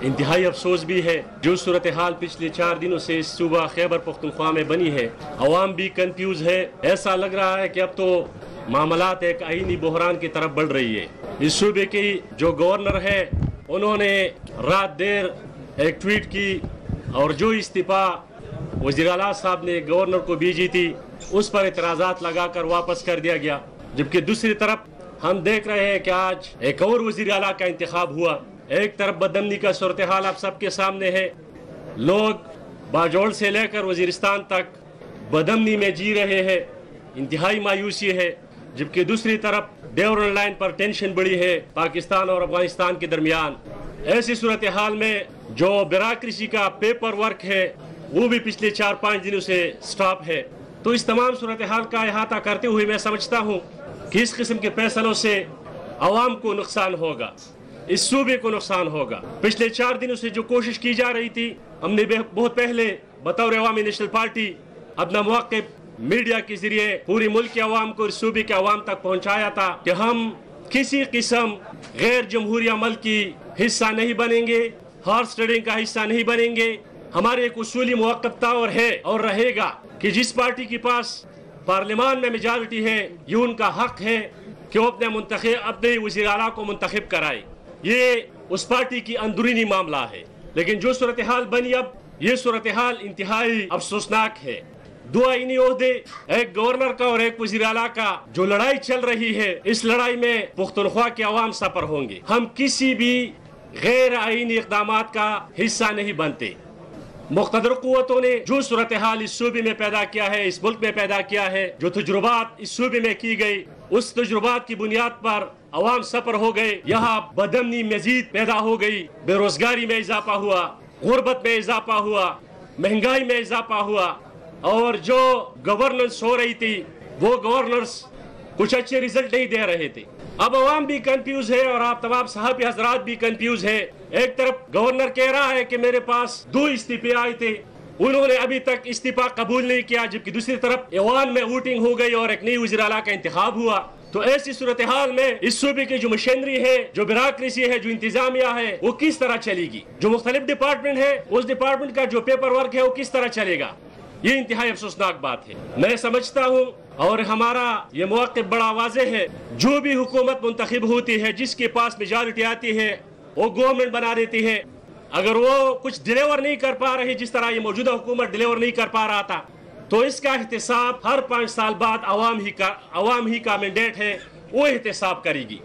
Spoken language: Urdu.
انتہائی افسوس بھی ہے جو صورتحال پچھلے 4 دنوں سے اس صوبہ خیبر پختونخوا میں بنی ہے. عوام بھی کنفیوز ہے. ایسا لگ رہا ہے کہ اب تو معاملات ایک آئینی بحران کی طرف بڑھ رہی ہے. اس صوبے کی جو گورنر ہے انہوں نے رات دیر ایک ٹویٹ کی اور جو استعفیٰ وزیر اعلیٰ صاحب نے گورنر کو بھیجی تھی اس پر اعتراضات لگا کر واپس کر دیا گیا. جبکہ دوسری طرف ہم دیکھ رہے ہیں کہ آج ایک اور وزیر اعلیٰ کا انتخاب ہوا. ایک طرف بدامنی کا صورتحال آپ سب کے سامنے ہے. لوگ باجوڑ سے لے کر وزیرستان تک بدامنی میں جی رہے ہیں. انتہائی مایوسی ہے. جبکہ دوسری طرف ڈیورن لائن پر ٹینشن بڑی ہے پاکستان اور افغانستان کے درمیان. ایسی صورتحال میں جو بیوروکریسی کا پیپر ورک ہے وہ بھی پچھلے 4-5 دنوں سے سٹاپ ہے. تو اس تمام صورتحال کا احاطہ کرتے ہوئے میں سمجھتا ہوں کہ اس قسم کے فیصلوں سے عوام کو نقصان ہوگا, اس صوبے کو نقصان ہوگا. پچھلے 4 دنوں سے جو کوشش کی جا رہی تھی, ہم نے بہت پہلے بطور عوامی نیشنل پارٹی اپنا موقف میڈیا کے ذریعے پوری ملک کے عوام کو, اس صوبے کے عوام تک پہنچایا تھا کہ ہم کسی قسم غیر جمہوری عمل کی حصہ نہیں بنیں گے, ہارس ٹریڈنگ کا حصہ نہیں بنیں گے. ہمارے ایک اصولی موقف تھا اور ہے اور رہے گا کہ جس پارٹی کے پاس پارلیمان میں میجارٹی ہے یہ ان کا حق ہے کہ وہ اپنے وزیر اعلیٰ کو منتخب کرائے. یہ اس پارٹی کی اندرونی معاملہ ہے. لیکن جو صورتحال بنی اب, یہ صورتحال انتہائی افسوسناک ہے. 2 آئینی عہدے, ایک گورنر کا اور ایک وزیر اعلیٰ کا جو لڑائی چل رہی ہے, اس لڑائی میں پختونخوا کے عوام سفر ہوں گے. ہم کسی بھی غیر آئینی اقدامات کا حصہ نہیں بنتے. مقتدر قوتوں نے جو صورتحال اس صوبے میں پیدا کیا ہے, اس ملک میں پیدا کیا ہے, جو تجربات اس صوبے میں کی گئی, اس تجربات کی بنیاد پر عوام سفر ہو گئے. یہاں بدامنی مزید پیدا ہو گئی, بے روزگاری میں اضافہ ہوا, غربت میں اضافہ ہوا, مہنگائی میں اضافہ ہوا, اور جو گورننس ہو رہی تھی وہ گورننس کچھ اچھے ریزلٹ نہیں دے رہے تھے. اب عوام بھی کنفیوز ہے اور آپ تمام صحافی حضرات بھی کنفیوز ہے. ایک طرف گورنر کہہ رہا ہے کہ میرے پاس 2 استعفے آئے تھے, انہوں نے ابھی تک استعفا قبول نہیں کیا. جبکہ دوسری طرف ایوان میں ووٹنگ ہو گئی اور ایک نئی وزیر اعلیٰ کا انتخاب ہوا. تو ایسی صورتحال میں اس صوبے کی جو مشینری ہے, جو بیوروکریسی ہے, جو انتظامیہ ہے, وہ کس طرح چلے گی؟ جو مختلف ڈپارٹمنٹ ہے اس ڈپارٹمنٹ کا جو پیپر ورک ہے وہ کس طرح چلے گا؟ یہ انتہائی افسوسناک بات ہے. میں سمجھتا ہوں اور ہمارا یہ موقف بڑا واضح ہے, جو بھی حکومت منتخب ہوتی ہے, جس کے پاس میجارٹی آتی ہے, وہ گورنمنٹ بنا دیتی ہے. اگر وہ کچھ ڈیلیور نہیں کر پا رہی, جس طرح یہ موجودہ حکومت ڈیلیور نہیں کر پا رہا تھا, تو اس کا احتساب ہر 5 سال بعد عوام ہی کا مینڈیٹ ہے, وہ احتساب کرے گی.